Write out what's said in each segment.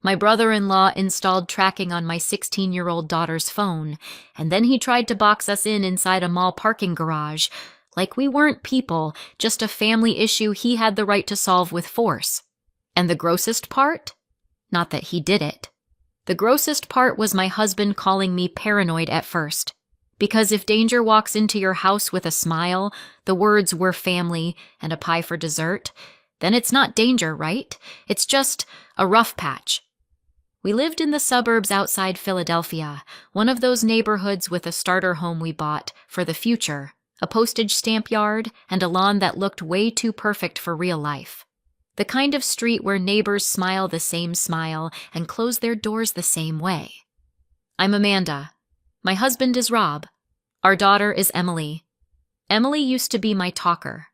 My brother-in-law installed tracking on my 16-year-old daughter's phone, and then he tried to box us in inside a mall parking garage, like we weren't people, just a family issue he had the right to solve with force. And the grossest part? Not that he did it. The grossest part was my husband calling me paranoid at first. Because if danger walks into your house with a smile, the words "we're family" and a pie for dessert, then it's not danger, right? It's just a rough patch. We lived in the suburbs outside Philadelphia, one of those neighborhoods with a starter home we bought for the future, a postage stamp yard, and a lawn that looked way too perfect for real life. The kind of street where neighbors smile the same smile and close their doors the same way. I'm Amanda. My husband is Rob. Our daughter is Emily. Emily used to be my talker.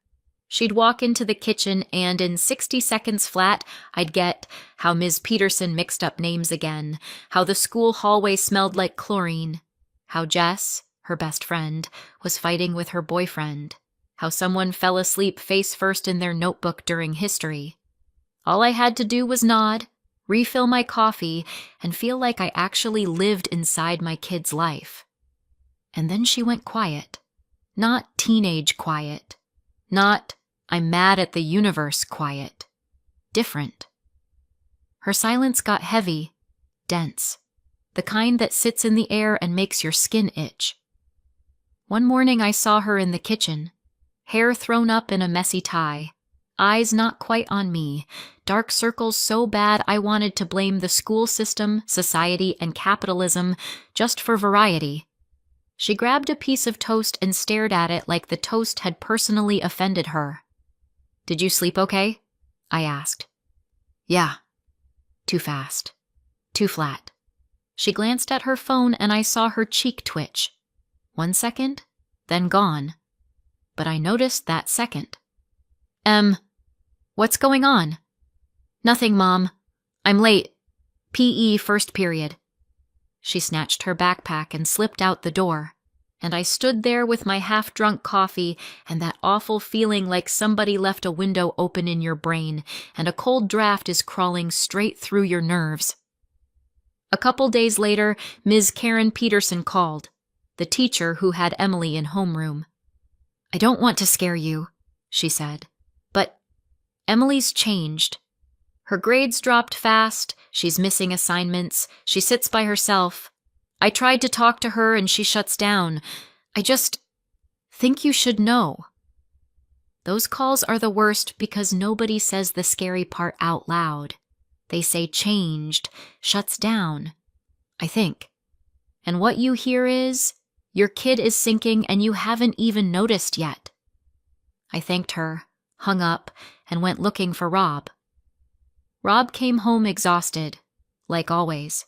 She'd walk into the kitchen and in 60 seconds flat, I'd get how Ms. Peterson mixed up names again, how the school hallway smelled like chlorine, how Jess, her best friend, was fighting with her boyfriend, how someone fell asleep face first in their notebook during history. All I had to do was nod, refill my coffee, and feel like I actually lived inside my kid's life. And then she went quiet. Not teenage quiet. Not "I'm mad at the universe" quiet. Different. Her silence got heavy, dense, the kind that sits in the air and makes your skin itch. One morning I saw her in the kitchen, hair thrown up in a messy tie, eyes not quite on me, dark circles so bad I wanted to blame the school system, society, and capitalism just for variety. She grabbed a piece of toast and stared at it like the toast had personally offended her. "Did you sleep okay?" I asked. "Yeah." Too fast. Too flat. She glanced at her phone and I saw her cheek twitch. 1 second, then gone. But I noticed that second. What's going on?" "Nothing, Mom. I'm late. PE first period." She snatched her backpack and slipped out the door, and I stood there with my half-drunk coffee and that awful feeling like somebody left a window open in your brain and a cold draft is crawling straight through your nerves. A couple days later, Ms. Karen Peterson called, the teacher who had Emily in homeroom. "I don't want to scare you," she said, "but Emily's changed. Her grades dropped fast, she's missing assignments, she sits by herself. I tried to talk to her and she shuts down. I just think you should know." Those calls are the worst because nobody says the scary part out loud. They say changed, shuts down, I think. And what you hear is, your kid is sinking and you haven't even noticed yet. I thanked her, hung up, and went looking for Rob. Rob came home exhausted, like always.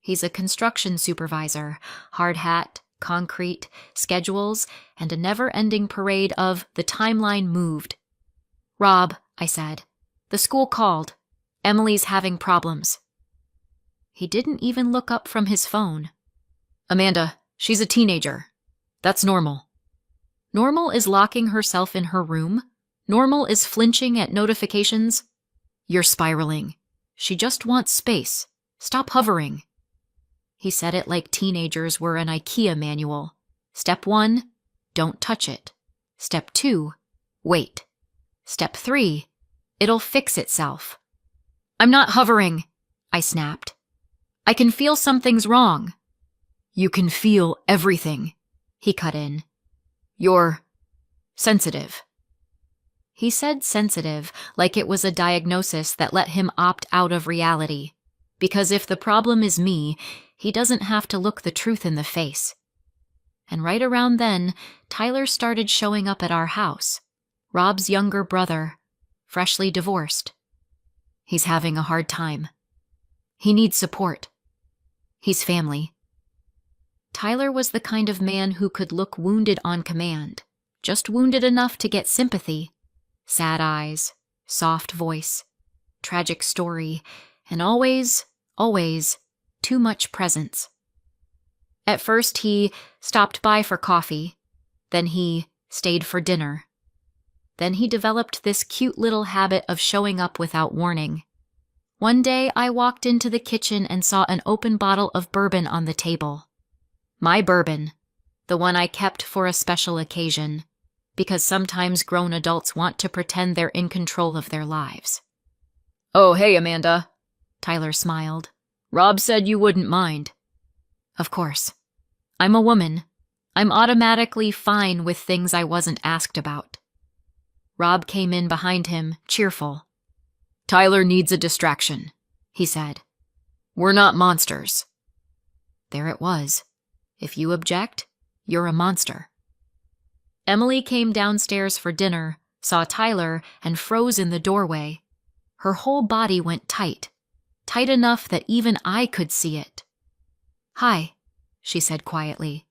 He's a construction supervisor, hard hat, concrete, schedules, and a never-ending parade of the timeline moved. "Rob," I said, "the school called. Emily's having problems." He didn't even look up from his phone. "Amanda, she's a teenager. That's normal." Normal is locking herself in her room. Normal is flinching at notifications. "You're spiraling. She just wants space. Stop hovering." He said it like teenagers were an IKEA manual. Step 1, don't touch it. Step 2, wait. Step 3, it'll fix itself. "I'm not hovering," I snapped. "I can feel something's wrong." "You can feel everything," he cut in. "You're sensitive." He said sensitive like it was a diagnosis that let him opt out of reality. Because if the problem is me, he doesn't have to look the truth in the face. And right around then, Tyler started showing up at our house. Rob's younger brother, freshly divorced. He's having a hard time. He needs support. He's family. Tyler was the kind of man who could look wounded on command, just wounded enough to get sympathy. Sad eyes, soft voice, tragic story, and always, too much presence. At first he stopped by for coffee, then he stayed for dinner. Then he developed this cute little habit of showing up without warning. One day I walked into the kitchen and saw an open bottle of bourbon on the table. My bourbon, the one I kept for a special occasion, because sometimes grown adults want to pretend they're in control of their lives. "Oh, hey, Amanda," Tyler smiled. "Rob said you wouldn't mind." Of course. I'm a woman. I'm automatically fine with things I wasn't asked about. Rob came in behind him, cheerful. "Tyler needs a distraction," he said. "We're not monsters." There it was. If you object, you're a monster. Emily came downstairs for dinner, saw Tyler, and froze in the doorway. Her whole body went tight enough that even I could see it. "Hi," she said quietly.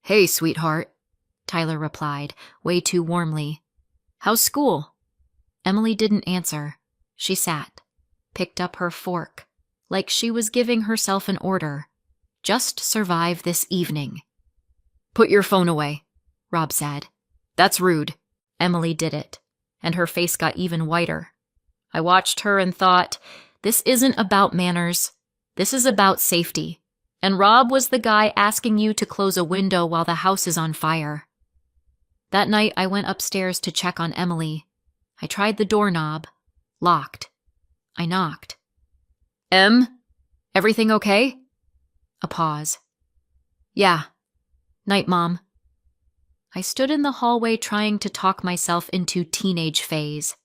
"Hey, sweetheart," Tyler replied, way too warmly. "How's school?" Emily didn't answer. She sat, picked up her fork, like she was giving herself an order. "Just survive this evening." "Put your phone away," Rob said. "That's rude." Emily did it, and her face got even whiter. I watched her and thought, this isn't about manners. This is about safety. And Rob was the guy asking you to close a window while the house is on fire. That night I went upstairs to check on Emily. I tried the doorknob. Locked. I knocked. "Em? Everything okay?" A pause. "Yeah. Night, Mom." I stood in the hallway trying to talk myself into teenage phase.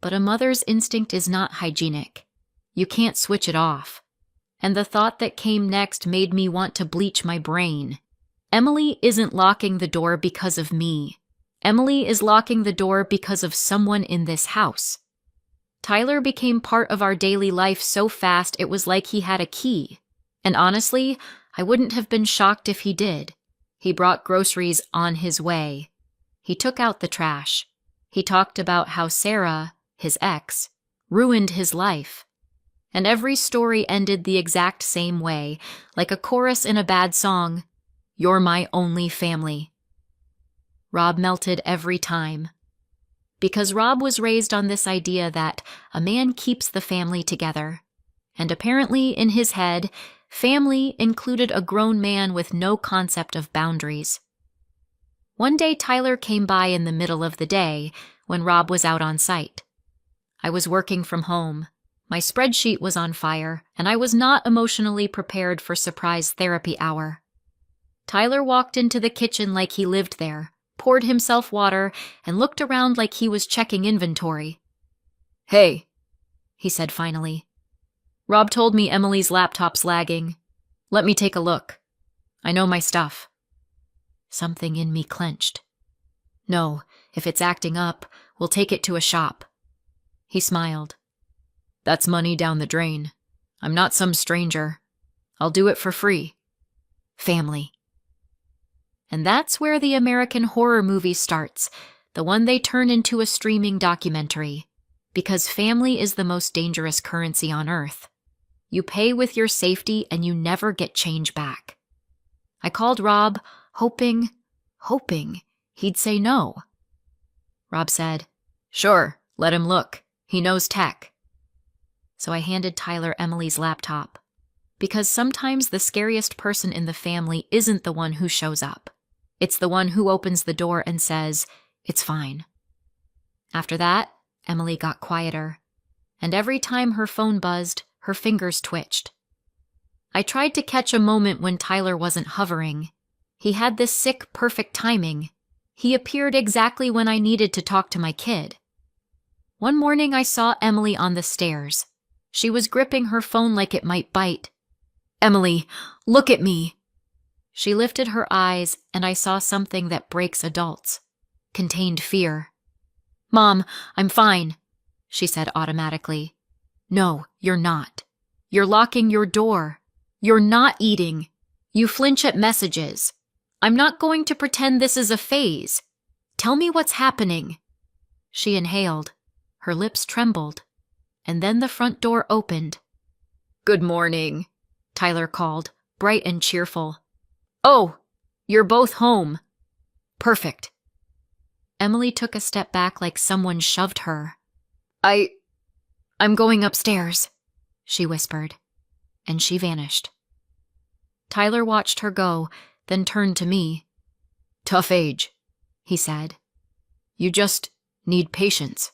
But a mother's instinct is not hygienic. You can't switch it off. And the thought that came next made me want to bleach my brain. Emily isn't locking the door because of me. Emily is locking the door because of someone in this house. Tyler became part of our daily life so fast it was like he had a key. And honestly, I wouldn't have been shocked if he did. He brought groceries on his way. He took out the trash. He talked about how Sarah, his ex, ruined his life. And every story ended the exact same way, like a chorus in a bad song. "You're my only family." Rob melted every time. Because Rob was raised on this idea that a man keeps the family together. And apparently, in his head, family included a grown man with no concept of boundaries. One day Tyler came by in the middle of the day when Rob was out on site. I was working from home. My spreadsheet was on fire, and I was not emotionally prepared for surprise therapy hour. Tyler walked into the kitchen like he lived there, poured himself water, and looked around like he was checking inventory. "Hey," he said finally. "Rob told me Emily's laptop's lagging. Let me take a look. I know my stuff." Something in me clenched. "No, if it's acting up, we'll take it to a shop." He smiled. "That's money down the drain. I'm not some stranger. I'll do it for free. Family." And that's where the American horror movie starts, the one they turn into a streaming documentary. Because family is the most dangerous currency on earth. You pay with your safety and you never get change back. I called Rob, hoping he'd say no. Rob said, "Sure, let him look. He knows tech." So I handed Tyler Emily's laptop. Because sometimes the scariest person in the family isn't the one who shows up. It's the one who opens the door and says, "It's fine." After that, Emily got quieter. And every time her phone buzzed, her fingers twitched. I tried to catch a moment when Tyler wasn't hovering. He had this sick, perfect timing. He appeared exactly when I needed to talk to my kid. One morning I saw Emily on the stairs. She was gripping her phone like it might bite. "Emily, look at me." She lifted her eyes, and I saw something that breaks adults. Contained fear. "Mom, I'm fine," she said automatically. "No, you're not. You're locking your door. You're not eating. You flinch at messages. I'm not going to pretend this is a phase. Tell me what's happening." She inhaled. Her lips trembled. And then the front door opened. "Good morning," Tyler called, bright and cheerful. "Oh, you're both home. Perfect." Emily took a step back like someone shoved her. I'm going upstairs, she whispered, and she vanished. Tyler watched her go, then turned to me. Tough age, he said. You just need patience.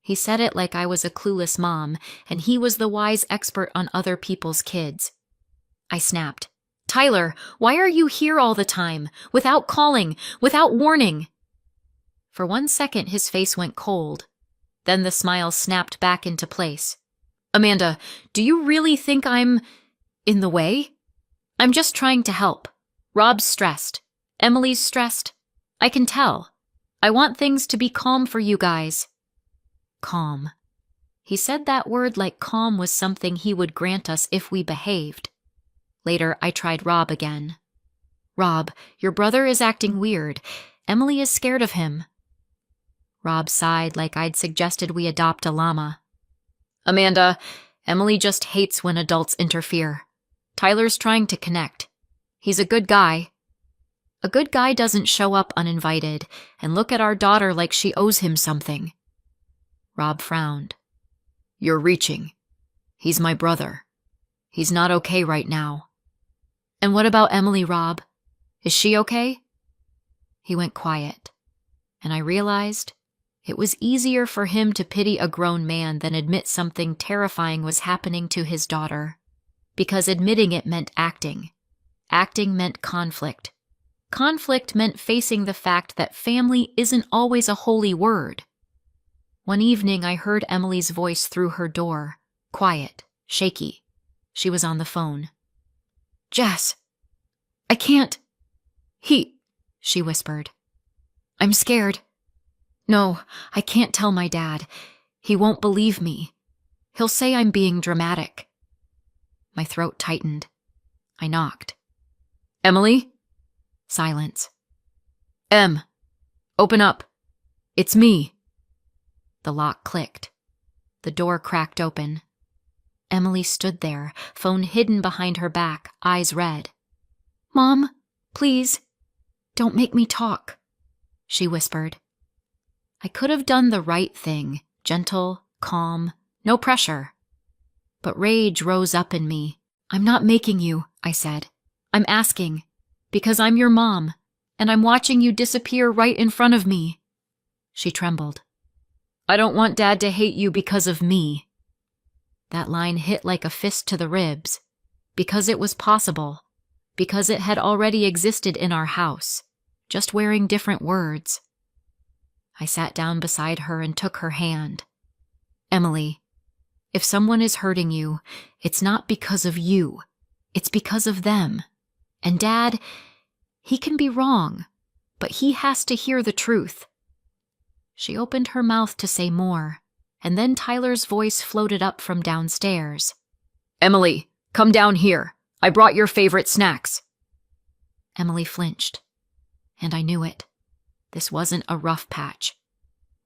He said it like I was a clueless mom, and he was the wise expert on other people's kids. I snapped. Tyler, why are you here all the time, without calling, without warning? For 1 second, his face went cold. Then the smile snapped back into place. Amanda, do you really think I'm in the way? I'm just trying to help. Rob's stressed. Emily's stressed. I can tell. I want things to be calm for you guys. Calm. He said that word like calm was something he would grant us if we behaved. Later, I tried Rob again. Rob, your brother is acting weird. Emily is scared of him. Rob sighed like I'd suggested we adopt a llama. Amanda, Emily just hates when adults interfere. Tyler's trying to connect. He's a good guy. A good guy doesn't show up uninvited and look at our daughter like she owes him something. Rob frowned. You're reaching. He's my brother. He's not okay right now. And what about Emily, Rob? Is she okay? He went quiet, and I realized it was easier for him to pity a grown man than admit something terrifying was happening to his daughter, because admitting it meant acting. Acting meant conflict. Conflict meant facing the fact that family isn't always a holy word. One evening, I heard Emily's voice through her door, quiet, shaky. She was on the phone. Jess, I can't. She whispered. I'm scared. No, I can't tell my dad. He won't believe me. He'll say I'm being dramatic. My throat tightened. I knocked. Emily? Silence. Em, open up. It's me. The lock clicked. The door cracked open. Emily stood there, phone hidden behind her back, eyes red. Mom, please, don't make me talk, she whispered. I could have done the right thing, gentle, calm, no pressure. But rage rose up in me. I'm not making you, I said. I'm asking, because I'm your mom, and I'm watching you disappear right in front of me. She trembled. I don't want Dad to hate you because of me. That line hit like a fist to the ribs, because it was possible, because it had already existed in our house, just wearing different words. I sat down beside her and took her hand. Emily, if someone is hurting you, it's not because of you. It's because of them. And Dad, he can be wrong, but he has to hear the truth. She opened her mouth to say more, and then Tyler's voice floated up from downstairs. Emily, come down here. I brought your favorite snacks. Emily flinched, and I knew it. This wasn't a rough patch.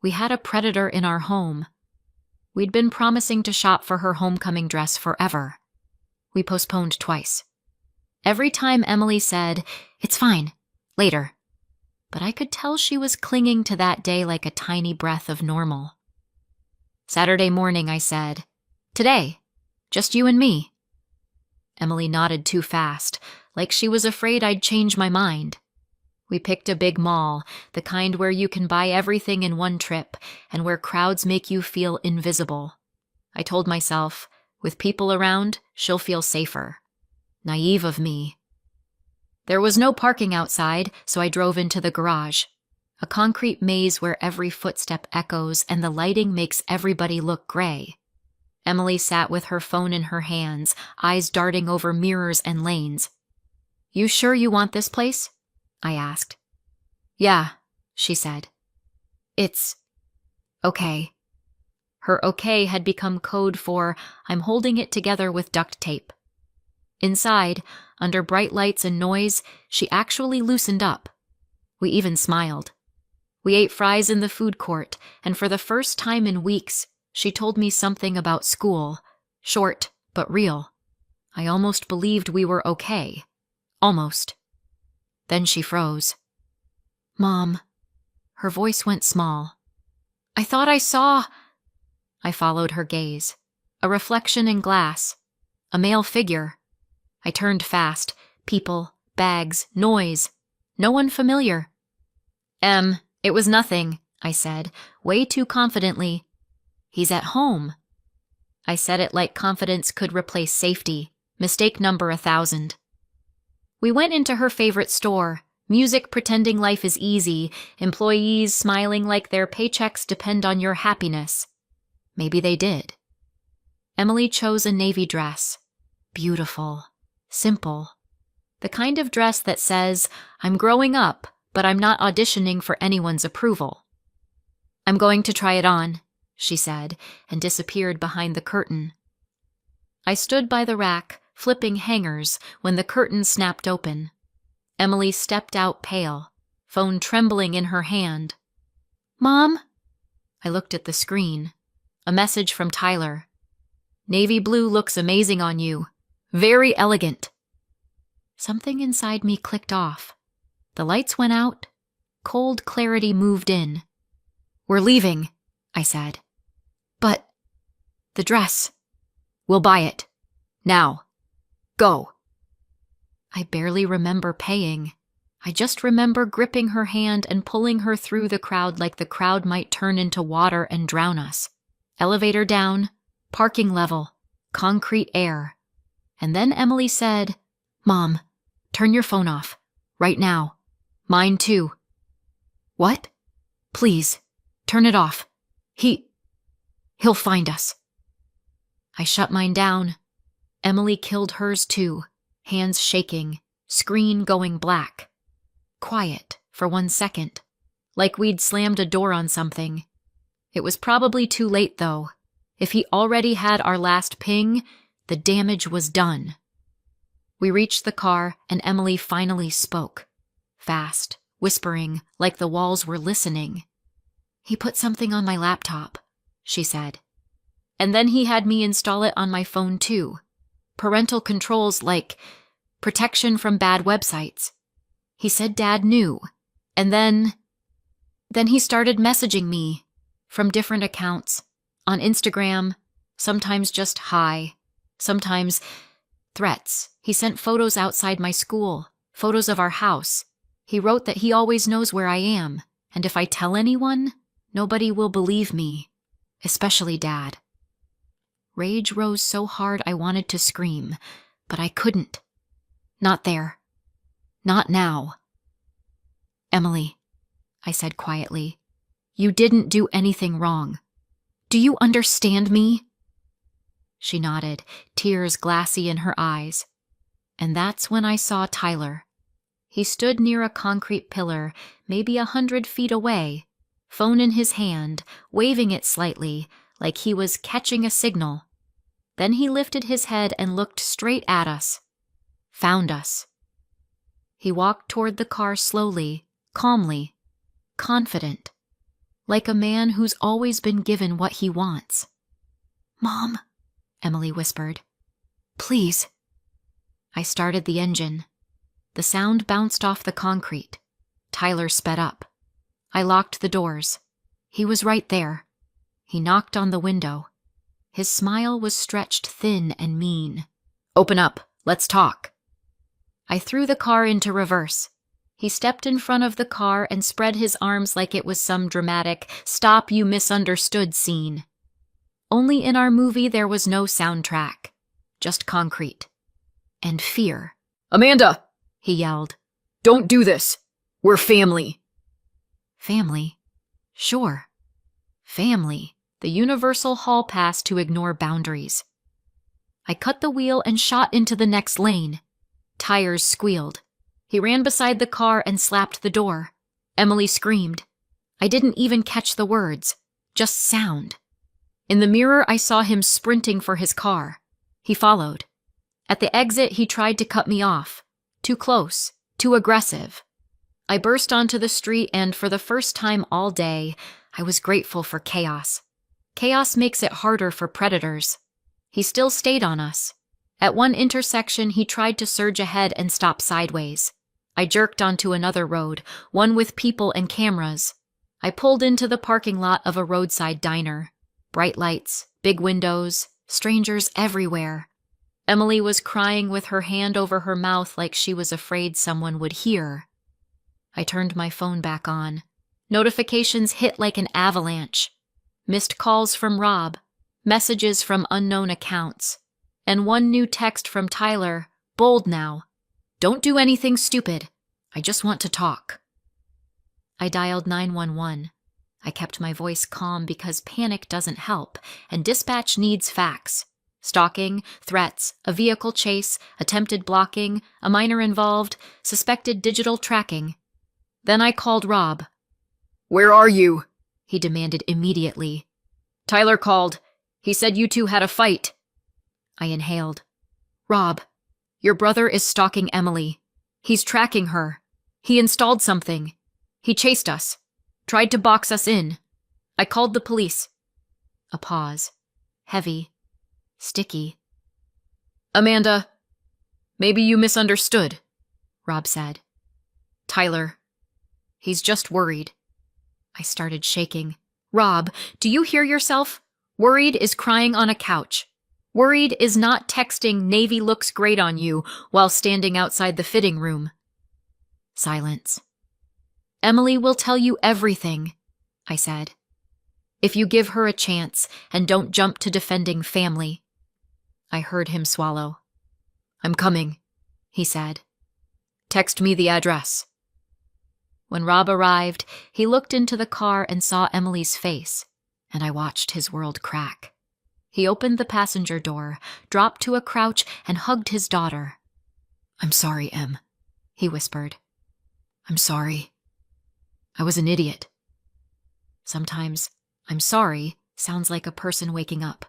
We had a predator in our home. We'd been promising to shop for her homecoming dress forever. We postponed twice. Every time Emily said, "It's fine, later." But I could tell she was clinging to that day like a tiny breath of normal. Saturday morning, I said, "Today, just you and me." Emily nodded too fast, like she was afraid I'd change my mind. We picked a big mall, the kind where you can buy everything in one trip and where crowds make you feel invisible. I told myself, with people around, she'll feel safer. Naive of me. There was no parking outside, so I drove into the garage. A concrete maze where every footstep echoes and the lighting makes everybody look gray. Emily sat with her phone in her hands, eyes darting over mirrors and lanes. You sure you want this place? I asked. Yeah, she said. It's okay. Her okay had become code for I'm holding it together with duct tape. Inside, under bright lights and noise, she actually loosened up. We even smiled. We ate fries in the food court, and for the first time in weeks, she told me something about school, short but real. I almost believed we were okay. Almost. Then she froze. Mom. Her voice went small. I thought I saw... I followed her gaze. A reflection in glass. A male figure. I turned fast. People, bags, noise. No one familiar. It was nothing, I said, way too confidently. He's at home. I said it like confidence could replace safety. Mistake number 1,000. We went into her favorite store. Music pretending life is easy. Employees smiling like their paychecks depend on your happiness. Maybe they did. Emily chose a navy dress. Beautiful. Simple. The kind of dress that says, I'm growing up, but I'm not auditioning for anyone's approval. I'm going to try it on, she said, and disappeared behind the curtain. I stood by the rack, flipping hangers, when the curtain snapped open. Emily stepped out pale, phone trembling in her hand. Mom? I looked at the screen. A message from Tyler. Navy blue looks amazing on you. Very elegant. Something inside me clicked off. The lights went out. Cold clarity moved in. We're leaving, I said. But the dress. We'll buy it. Now. Go. I barely remember paying. I just remember gripping her hand and pulling her through the crowd like the crowd might turn into water and drown us. Elevator down, parking level, concrete air. And then Emily said, Mom, turn your phone off. Right now. Mine too. What? Please, turn it off. He'll find us. I shut mine down. Emily killed hers too, hands shaking, screen going black. Quiet for 1 second, like we'd slammed a door on something. It was probably too late though. If he already had our last ping, the damage was done. We reached the car and Emily finally spoke. Fast, whispering, like the walls were listening. He put something on my laptop, she said. And then he had me install it on my phone too. Parental controls like protection from bad websites. He said Dad knew. And then he started messaging me from different accounts. On Instagram, sometimes just hi, sometimes threats. He sent photos outside my school, photos of our house. He wrote that he always knows where I am, and if I tell anyone, nobody will believe me, especially Dad. Rage rose so hard I wanted to scream, but I couldn't. Not there. Not now. Emily, I said quietly, you didn't do anything wrong. Do you understand me? She nodded, tears glassy in her eyes. And that's when I saw Tyler. He stood near a concrete pillar, maybe 100 feet away, phone in his hand, waving it slightly, like he was catching a signal. Then he lifted his head and looked straight at us. Found us. He walked toward the car slowly, calmly, confident, like a man who's always been given what he wants. Mom, Emily whispered. Please. I started the engine. The sound bounced off the concrete. Tyler sped up. I locked the doors. He was right there. He knocked on the window. His smile was stretched thin and mean. Open up. Let's talk. I threw the car into reverse. He stepped in front of the car and spread his arms like it was some dramatic "stop you misunderstood" scene. Only in our movie there was no soundtrack. Just concrete. And fear. Amanda! He yelled. Don't do this. We're family. Family? Sure. Family. The universal hall pass to ignore boundaries. I cut the wheel and shot into the next lane. Tires squealed. He ran beside the car and slapped the door. Emily screamed. I didn't even catch the words, just sound. In the mirror, I saw him sprinting for his car. He followed. At the exit, he tried to cut me off. Too close, too aggressive. I burst onto the street and, for the first time all day, I was grateful for chaos. Chaos makes it harder for predators. He still stayed on us. At one intersection, he tried to surge ahead and stop sideways. I jerked onto another road, one with people and cameras. I pulled into the parking lot of a roadside diner. Bright lights, big windows, strangers everywhere. Emily was crying with her hand over her mouth like she was afraid someone would hear. I turned my phone back on. Notifications hit like an avalanche. Missed calls from Rob, messages from unknown accounts, and one new text from Tyler, bold now. Don't do anything stupid. I just want to talk. I dialed 911. I kept my voice calm because panic doesn't help, and dispatch needs facts. Stalking, threats, a vehicle chase, attempted blocking, a minor involved, suspected digital tracking. Then I called Rob. "Where are you?" he demanded immediately. "Tyler called. He said you two had a fight." I inhaled. "Rob, your brother is stalking Emily. He's tracking her. He installed something. He chased us. Tried to box us in. I called the police." A pause. Heavy. Sticky. "Amanda, maybe you misunderstood," Rob said. "Tyler, he's just worried." I started shaking. "Rob, do you hear yourself? Worried is crying on a couch. Worried is not texting Navy looks great on you while standing outside the fitting room." Silence. "Emily will tell you everything," I said. "If you give her a chance and don't jump to defending family." I heard him swallow. "I'm coming," he said. "Text me the address." When Rob arrived, he looked into the car and saw Emily's face, and I watched his world crack. He opened the passenger door, dropped to a crouch, and hugged his daughter. "I'm sorry, Em," he whispered. "I'm sorry. I was an idiot." Sometimes, "I'm sorry" sounds like a person waking up.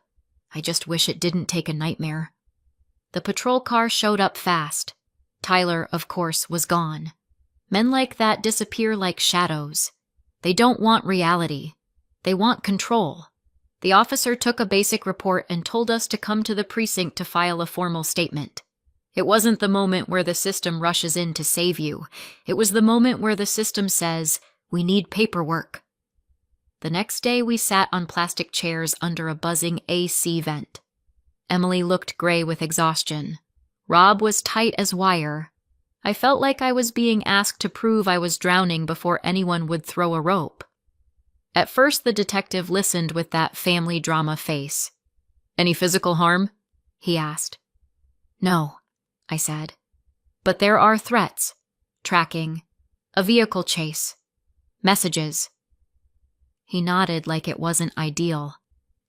I just wish it didn't take a nightmare. The patrol car showed up fast. Tyler, of course, was gone. Men like that disappear like shadows. They don't want reality. They want control. The officer took a basic report and told us to come to the precinct to file a formal statement. It wasn't the moment where the system rushes in to save you. It was the moment where the system says, "We need paperwork." The next day we sat on plastic chairs under a buzzing AC vent. Emily looked gray with exhaustion. Rob was tight as wire. I felt like I was being asked to prove I was drowning before anyone would throw a rope. At first the detective listened with that family drama face. "Any physical harm?" he asked. "No," I said. "But there are threats, tracking, a vehicle chase, messages." He nodded like it wasn't ideal,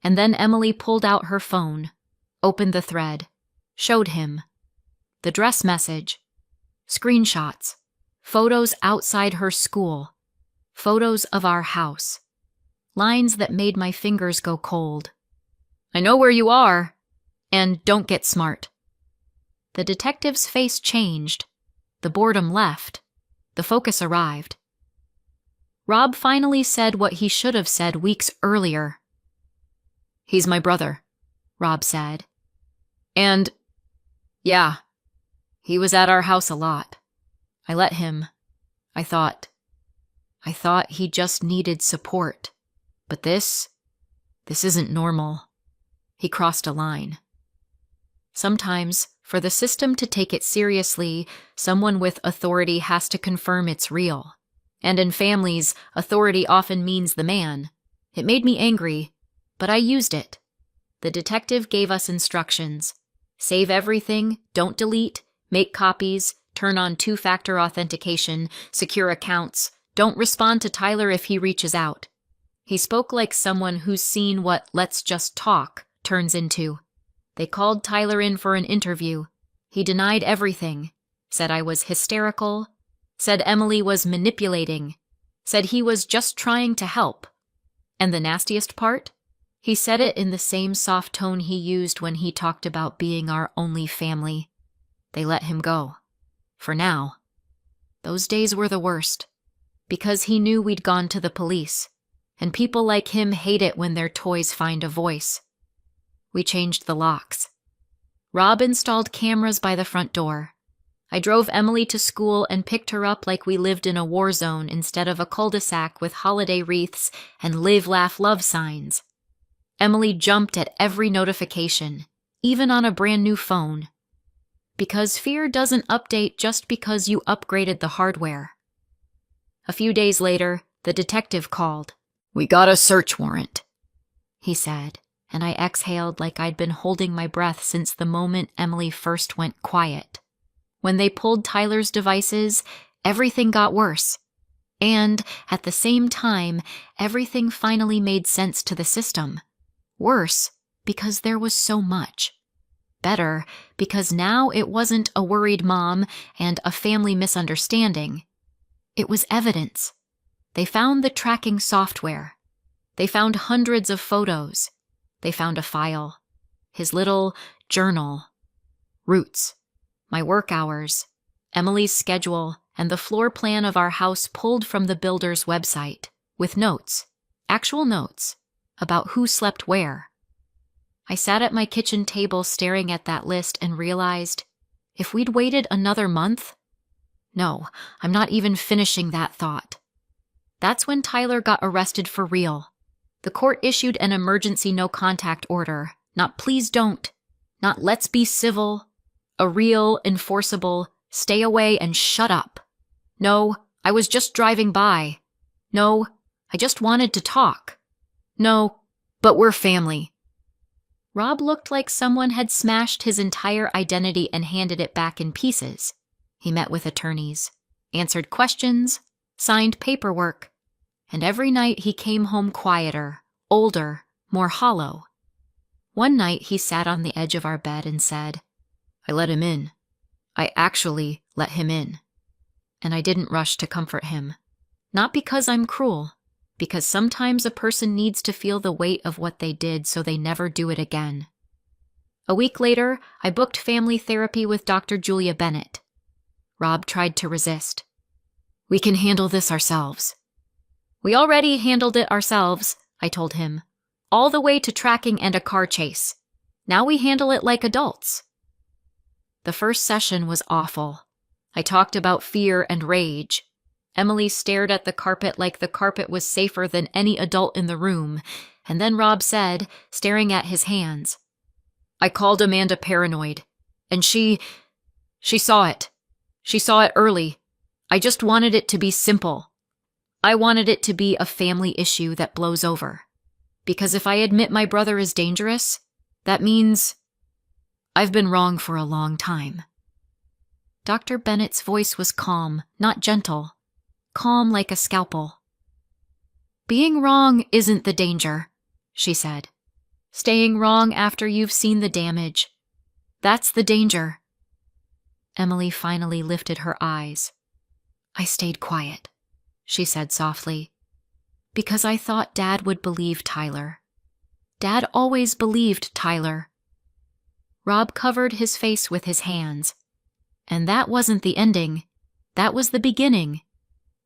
and then Emily pulled out her phone, opened the thread, showed him. The dress message, screenshots, photos outside her school, photos of our house, lines that made my fingers go cold. "I know where you are, and don't get smart." The detective's face changed. The boredom left. The focus arrived. Rob finally said what he should have said weeks earlier. "He's my brother," Rob said. "And, yeah, he was at our house a lot. I let him. I thought he just needed support. But this isn't normal." He crossed a line. Sometimes, for the system to take it seriously, someone with authority has to confirm it's real. And in families, authority often means the man. It made me angry, but I used it. The detective gave us instructions. Save everything, don't delete, make copies, turn on two-factor authentication, secure accounts, don't respond to Tyler if he reaches out. He spoke like someone who's seen what "let's just talk" turns into. They called Tyler in for an interview. He denied everything, said I was hysterical, said Emily was manipulating, said he was just trying to help. And the nastiest part? He said it in the same soft tone he used when he talked about being our only family. They let him go. For now. Those days were the worst, because he knew we'd gone to the police, and people like him hate it when their toys find a voice. We changed the locks. Rob installed cameras by the front door. I drove Emily to school and picked her up like we lived in a war zone instead of a cul-de-sac with holiday wreaths and live, laugh, love signs. Emily jumped at every notification, even on a brand new phone. Because fear doesn't update just because you upgraded the hardware. A few days later, the detective called. "We got a search warrant," he said, and I exhaled like I'd been holding my breath since the moment Emily first went quiet. When they pulled Tyler's devices, everything got worse. And, at the same time, everything finally made sense to the system. Worse, because there was so much. Better, because now it wasn't a worried mom and a family misunderstanding. It was evidence. They found the tracking software. They found hundreds of photos. They found a file. His little journal. Roots. My work hours. Emily's schedule, and the floor plan of our house pulled from the builder's website, with notes, actual notes, about who slept where. I sat at my kitchen table staring at that list and realized, if we'd waited another month... No, I'm not even finishing that thought. That's when Tyler got arrested for real. The court issued an emergency no-contact order, not please don't, not let's be civil, a real, enforceable, stay away and shut up. No, I was just driving by. No, I just wanted to talk. No, but we're family. Rob looked like someone had smashed his entire identity and handed it back in pieces. He met with attorneys, answered questions, signed paperwork, and every night he came home quieter, older, more hollow. One night he sat on the edge of our bed and said, "I let him in. I actually let him in." And I didn't rush to comfort him. Not because I'm cruel, because sometimes a person needs to feel the weight of what they did so they never do it again. A week later, I booked family therapy with Dr. Julia Bennett. Rob tried to resist. "We can handle this ourselves." "We already handled it ourselves," I told him, "all the way to tracking and a car chase. Now we handle it like adults." The first session was awful. I talked about fear and rage. Emily stared at the carpet like the carpet was safer than any adult in the room, and then Rob said, staring at his hands, "I called Amanda paranoid, and she saw it. She saw it early. I just wanted it to be simple. I wanted it to be a family issue that blows over. Because if I admit my brother is dangerous, that means I've been wrong for a long time." Dr. Bennett's voice was calm, not gentle. Calm like a scalpel. "Being wrong isn't the danger," she said. "Staying wrong after you've seen the damage. That's the danger." Emily finally lifted her eyes. "I stayed quiet," she said softly, "because I thought Dad would believe Tyler. Dad always believed Tyler." Rob covered his face with his hands. And that wasn't the ending. That was the beginning.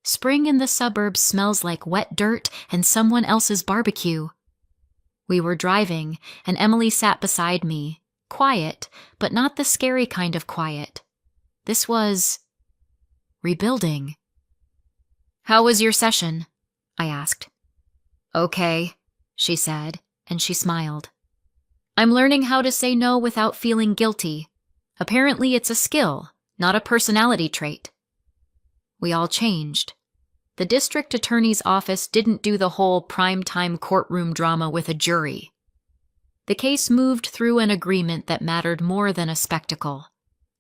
Spring in the suburbs smells like wet dirt and someone else's barbecue. We were driving, and Emily sat beside me, quiet, but not the scary kind of quiet. This was rebuilding. "How was your session?" I asked. "Okay," she said, and she smiled. "I'm learning how to say no without feeling guilty. Apparently it's a skill, not a personality trait." We all changed. The district attorney's office didn't do the whole primetime courtroom drama with a jury. The case moved through an agreement that mattered more than a spectacle.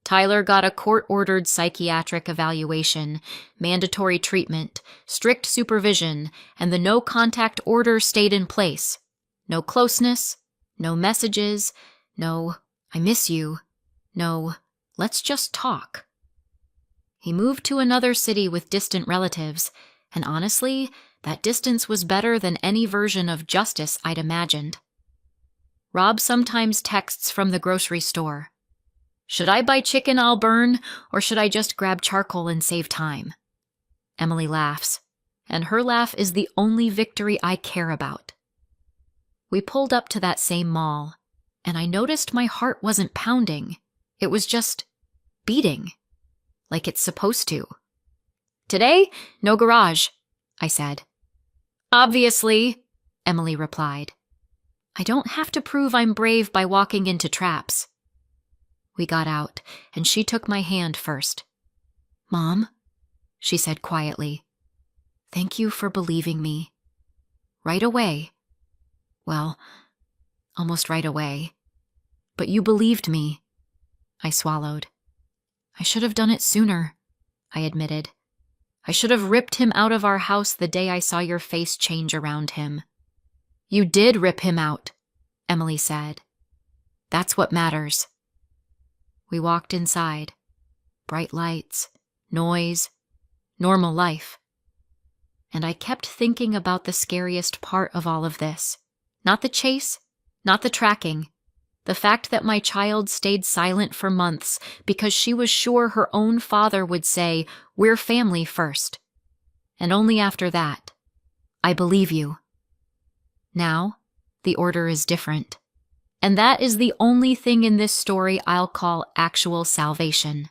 Tyler got a court-ordered psychiatric evaluation, mandatory treatment, strict supervision, and the no-contact order stayed in place. No closeness, no messages, no, "I miss you," no, "let's just talk." He moved to another city with distant relatives, and honestly, that distance was better than any version of justice I'd imagined. Rob sometimes texts from the grocery store. "Should I buy chicken I'll burn, or should I just grab charcoal and save time?" Emily laughs, and her laugh is the only victory I care about. We pulled up to that same mall, and I noticed my heart wasn't pounding. It was just beating, like it's supposed to. "Today, no garage," I said. "Obviously," Emily replied. I don't have to prove I'm brave by walking into traps. We got out, and she took my hand first. "Mom," she said quietly, "thank you for believing me. Right away. Well, almost right away. But you believed me." I swallowed. "I should have done it sooner," I admitted. "I should have ripped him out of our house the day I saw your face change around him." "You did rip him out," Emily said. "That's what matters." We walked inside. Bright lights, noise, normal life. And I kept thinking about the scariest part of all of this. Not the chase, not the tracking. The fact that my child stayed silent for months because she was sure her own father would say, "We're family first." And only after that, "I believe you." Now, the order is different. And that is the only thing in this story I'll call actual salvation.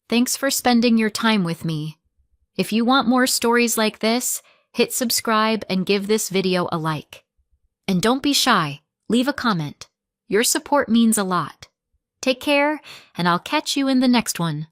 Thanks for spending your time with me. If you want more stories like this, hit subscribe and give this video a like. And don't be shy, leave a comment. Your support means a lot. Take care, and I'll catch you in the next one.